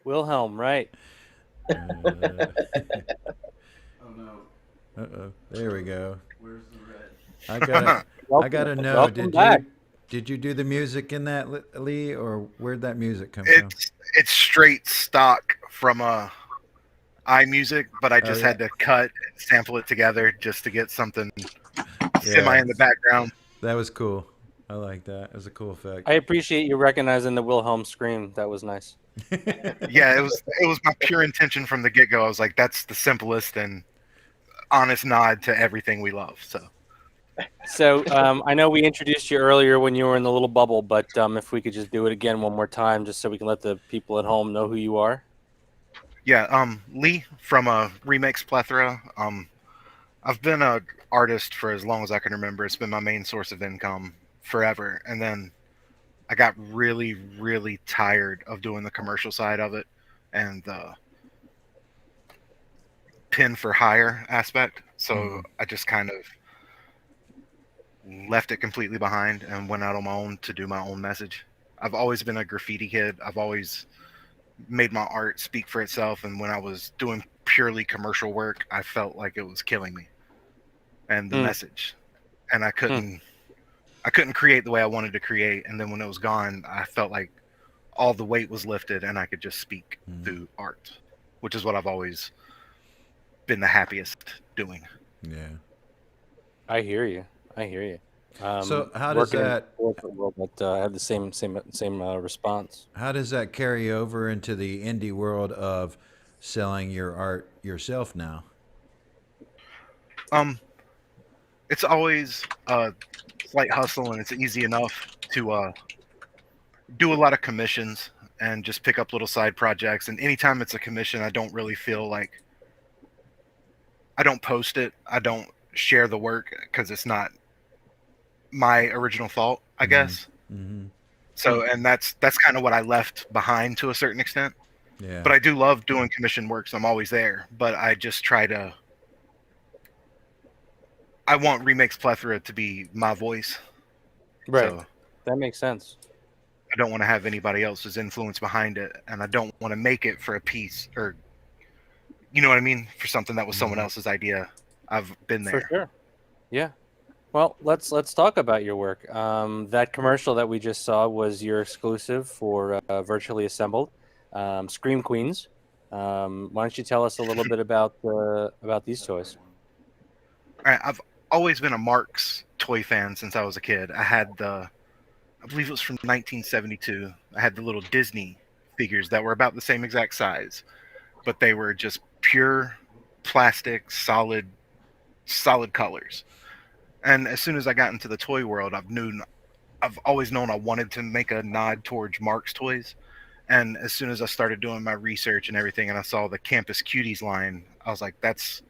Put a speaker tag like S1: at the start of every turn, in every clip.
S1: Wilhelm, right?
S2: Uh, uh-oh. There we go. I gotta, I
S1: Welcome,
S2: gotta know.
S1: welcome back.
S2: Did you do the music in that, Lee, or where'd that music come from?
S3: It's straight stock from iMusic, but I
S2: Oh
S3: just
S2: yeah,
S3: had to cut and sample it together just to get something semi
S2: yeah.
S3: in the background.
S2: That was cool. I like that. It was a cool effect.
S1: I appreciate you recognizing the Wilhelm scream. That was nice.
S3: Yeah, it was my pure intention from the get go. I was like, that's the simplest and honest nod to everything we love. So
S1: So I know we introduced you earlier when you were in the little bubble, but if we could just do it again one more time, just so we can let the people at home know who you are.
S3: yeah, Lee from Remakes Plethora. I've been a artist for as long as I can remember. It's been my main source of income forever, and then I got really, really tired of doing the commercial side of it and the pin for hire aspect. So I just kind of left it completely behind and went out on my own to do my own message. I've always been a graffiti kid. I've always made my art speak for itself, and when I was doing purely commercial work, I felt like it was killing me and the message. And I couldn't create the way I wanted to create, and then when it was gone, I felt like all the weight was lifted and I could just speak through art, which is what I've always been the happiest doing.
S2: Yeah.
S1: I hear you. I hear you.
S2: So how does
S1: Working in the
S2: that
S1: corporate world, but I have the same response.
S2: how does that carry over into the indie world of selling your art yourself now?
S3: Um, it's always a slight hustle, and it's easy enough to do a lot of commissions and just pick up little side projects. And anytime it's a commission, I don't really feel like I don't post it. I don't share the work because it's not my original fault, I guess.
S2: Mm-hmm.
S3: So, and that's kind of what I left behind to a certain extent.
S2: Yeah.
S3: But I do love doing commission work, so I'm always there. But I just try to. I want Remakes Plethora to be my voice.
S1: Right.
S3: So
S1: That makes sense.
S3: I don't want to have anybody else's influence behind it, and I don't want to make it for a piece or, you know what I mean, for something that was someone else's idea. I've been there.
S1: For sure. Yeah. Well, let's talk about your work. That commercial that we just saw was your exclusive for Virtually Assembled, Scream Queens. Why don't you tell us a little bit about these toys?
S3: I've always been a Marx toy fan since I was a kid. I believe it was from 1972. I had the little Disney figures that were about the same exact size, but they were just pure plastic, solid colors. And as soon as I got into the toy world, I've always known I wanted to make a nod towards Marx toys. And as soon as I started doing my research and everything, and I saw the Campus Cuties line, I was like, that's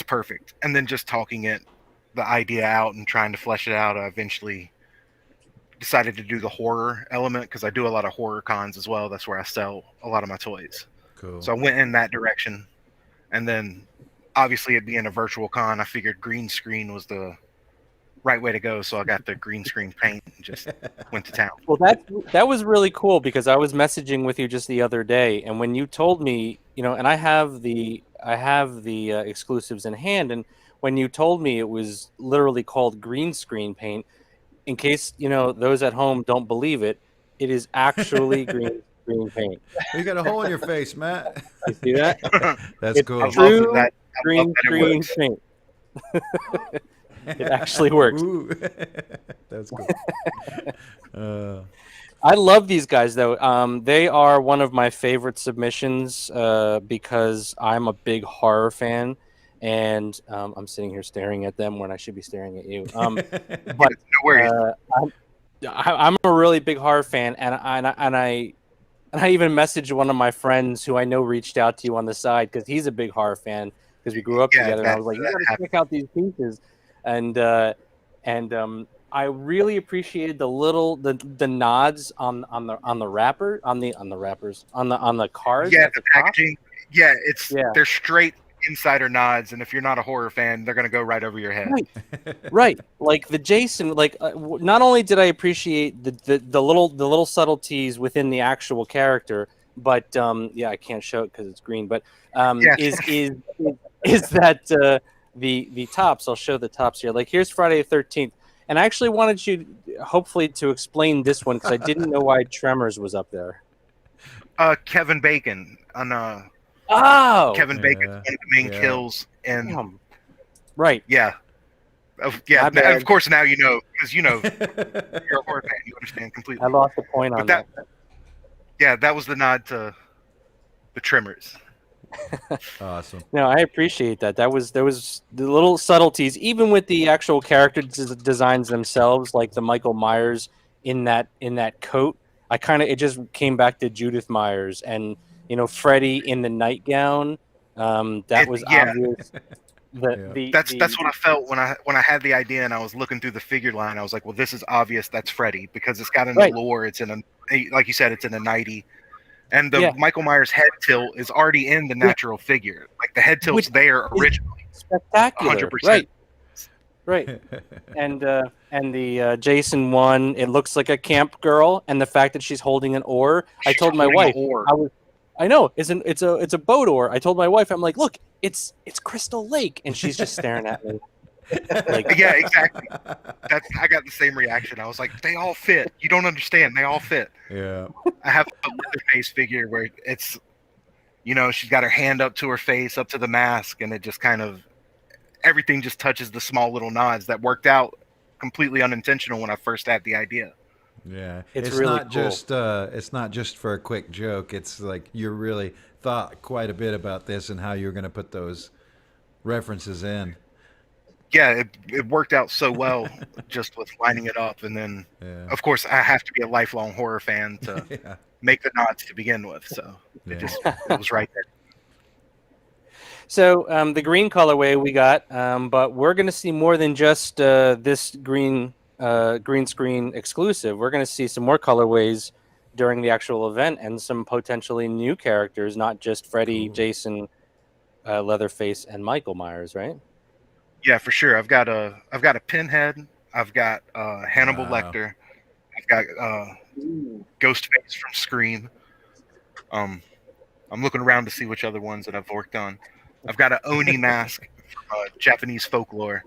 S3: perfect. And then just talking the idea out and trying to flesh it out, I eventually decided to do the horror element because I do a lot of horror cons as well. That's where I sell a lot of my toys.
S2: Cool.
S3: So I went in that direction, and then obviously it being a virtual con, I figured green screen was the right way to go. So I got the green screen paint and just went to town.
S1: Well, that was really cool because I was messaging with you just the other day, and when you told me, and I have the exclusives in hand, and when you told me it was literally called green screen paint, in case those at home don't believe it, it is actually green screen paint.
S2: You got a hole in your face, Matt.
S1: You see that?
S2: That's
S1: It's
S2: cool.
S3: I love
S1: true
S3: that. I love
S1: green
S3: that it
S1: screen
S3: works.
S1: paint. It actually works.
S2: Ooh. That's cool.
S1: I love these guys though. They are one of my favorite submissions because I'm a big horror fan, and I'm sitting here staring at them when I should be staring at you. But
S3: No worries.
S1: I'm a really big horror fan, and I even messaged one of my friends who I know reached out to you on the side because he's a big horror fan because we grew up together. And I was like, you got to check out these pieces, and I really appreciated the nods on the wrapper on the cards.
S3: Yeah,
S1: at
S3: the
S1: top.
S3: packaging. Yeah, they're straight insider nods, and if you're not a horror fan, they're gonna go right over your head.
S1: Right. Like the Jason. Like not only did I appreciate the little subtleties within the actual character, but yeah, I can't show it because it's green. But
S3: Yeah.
S1: is that the tops? I'll show the tops here. Like here's Friday the 13th, and I actually wanted you hopefully to explain this one because I didn't know why Tremors was up there.
S3: Kevin Bacon on Kevin Bacon's one of the main kills, and
S1: right,
S3: yeah, of course now you know because you're a horror fan, you understand completely.
S1: I lost the point on that.
S3: Yeah, that was the nod to the Tremors.
S2: Awesome.
S1: No, I appreciate that. There was the little subtleties, even with the actual character designs themselves, like the Michael Myers in that coat. It just came back to Judith Myers and Freddy in the nightgown. That was obvious.
S3: That's what I felt when I had the idea and I was looking through the figure line. I was like, well, this is obvious. That's Freddy because it's got an allure. It's in like you said, it's in a 90. And the Michael Myers head tilt is already in the natural figure. Like the head tilt's there originally.
S1: Spectacular.
S3: 100%.
S1: Right. And the Jason one, it looks like a camp girl, and the fact that she's holding an oar. I told my wife, I know it's a boat oar. I told my wife, I'm like, look, it's Crystal Lake, and she's just staring at me.
S3: Like, yeah, exactly. I got the same reaction. I was like, they all fit. You don't understand. They all fit.
S2: Yeah.
S3: I have a Leatherface figure where it's, she's got her hand up to her face, up to the mask, and it just kind of everything just touches the small little nods that worked out completely unintentional when I first had the idea.
S2: Yeah,
S1: it's really
S2: not
S1: cool.
S2: just it's not just for a quick joke. It's like you really thought quite a bit about this and how you're going to put those references in.
S3: Yeah, it worked out so well just with lining it up, and then of course I have to be a lifelong horror fan to make the nods to begin with. So it was right there.
S1: So the green colorway we got, but we're going to see more than just this green screen exclusive. We're going to see some more colorways during the actual event and some potentially new characters, not just Freddy, Jason, Leatherface, and Michael Myers, right?
S3: Yeah, for sure. I've got a Pinhead. I've got Hannibal Lecter. I've got Ghostface from Scream. I'm looking around to see which other ones that I've worked on. I've got an Oni mask from Japanese folklore.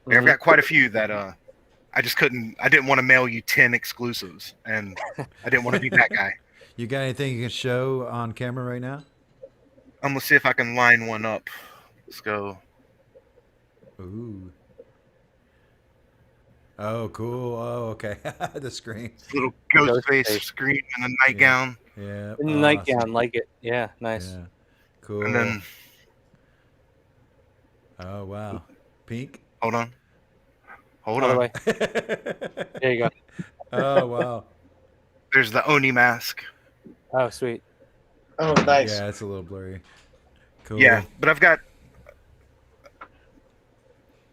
S3: I've got quite a few that I didn't want to mail you 10 exclusives, and I didn't want to be that guy.
S2: You got anything you can show on camera right now?
S3: I'm gonna see if I can line one up. Let's go.
S2: Ooh. Oh, cool. Oh, okay. The screen.
S3: Little Ghostface screen in a nightgown.
S2: Yeah.
S1: In the nightgown, like it. Yeah, nice.
S2: Yeah. Cool.
S3: And then.
S2: Oh, wow. Pink?
S3: Hold on. Way.
S1: There you go.
S2: Oh, wow.
S3: There's the Oni mask.
S1: Oh, sweet.
S4: Oh, nice.
S2: Yeah, it's a little blurry. Cool.
S3: Yeah, but I've got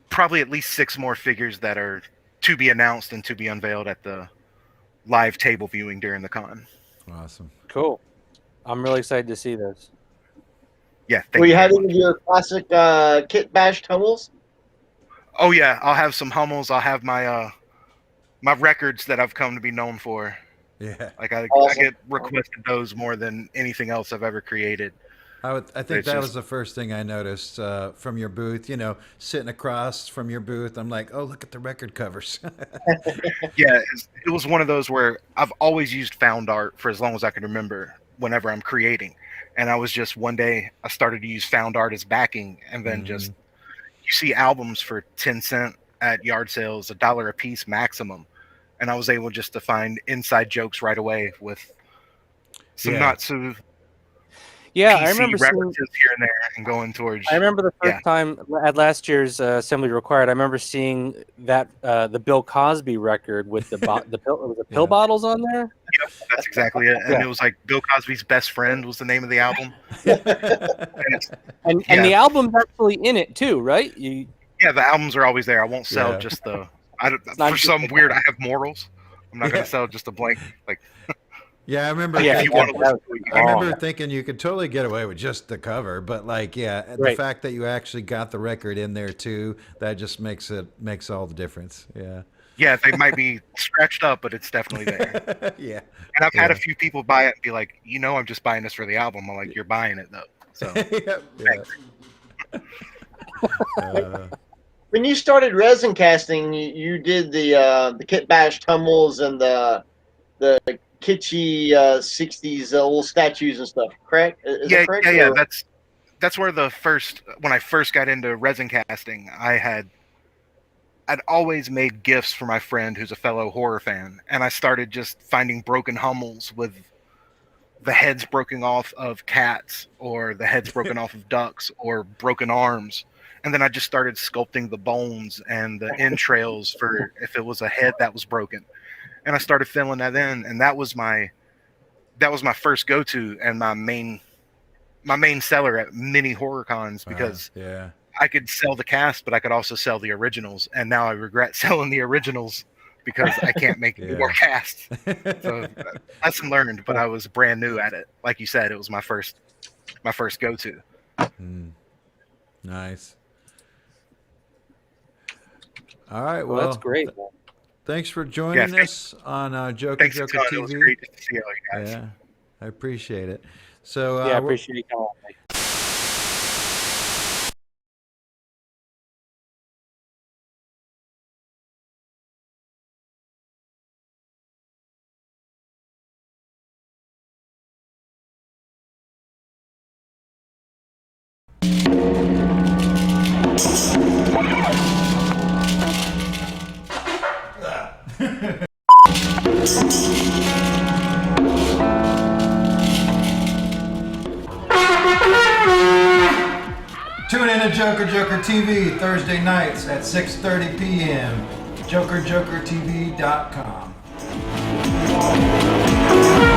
S3: probably at least 6 more figures that are to be announced and to be unveiled at the live table viewing during the con.
S2: Awesome.
S1: Cool. I'm really excited to see this.
S3: Yeah.
S4: Will you have any of your classic kit bashed Hummels?
S3: Oh yeah, I'll have some Hummels. I'll have my my records that I've come to be known for.
S2: Yeah.
S3: Like I get requested those more than anything else I've ever created.
S2: I think that was the first thing I noticed from your booth. Sitting across from your booth, I'm like, oh, look at the record covers.
S3: Yeah, it was one of those where I've always used found art for as long as I can remember whenever I'm creating. And I was just one day I started to use found art as backing, and then just you see albums for 10 cents at yard sales, $1 a piece maximum. And I was able just to find inside jokes right away with some not so
S1: Yeah,
S3: PC
S1: I remember
S3: references here and there and going towards.
S1: I remember the first time at last year's Assembly Required. I remember seeing that the Bill Cosby record with the pill bottles on there.
S3: Yep, that's exactly it. And it was like Bill Cosby's Best Friend was the name of the album.
S1: and the album's actually in it too, right?
S3: Yeah, the albums are always there. I won't sell just the. For some weird, I have morals. I'm not going to sell just a blank like.
S2: Yeah, I remember.
S1: Yeah,
S3: if you want to listen to it, you
S2: I
S3: can.
S2: remember thinking you could totally get away with just the cover, but like, yeah, the
S1: Right.
S2: fact that you actually got the record in there too, that just makes all the difference. Yeah.
S3: Yeah, they might be scratched up, but it's definitely there.
S2: Yeah.
S3: And I've had a
S2: Yeah.
S3: few people buy it and be like, I'm just buying this for the album. I'm like, you're buying it though. So
S2: Yeah.
S4: When you started resin casting, you did the Kit Bash tumbles and the kitschy 60s little statues and stuff, correct? Is that correct?
S3: yeah. That's where when I first got into resin casting, I'd always made gifts for my friend who's a fellow horror fan, and I started just finding broken Hummels with the heads broken off of cats, or the heads broken off of ducks, or broken arms. And then I just started sculpting the bones and the entrails for if it was a head that was broken. And I started filling that in, and that was my first go-to and my main seller at many horror cons, because
S2: Yeah.
S3: I could sell the cast, but I could also sell the originals. And now I regret selling the originals because I can't make any more casts. So lesson learned, but I was brand new at it. Like you said, it was my first go-to.
S2: Nice. All right. Well,
S1: that's great.
S2: Thanks for joining us on Joker
S3: Thanks
S2: Joker
S3: a ton.
S2: TV.
S3: It was great to see all you guys.
S2: Yeah, I appreciate it. So
S1: I appreciate you coming on.
S2: Tune in to Joker Joker TV Thursday nights at 6:30 p.m. JokerJokertv.com.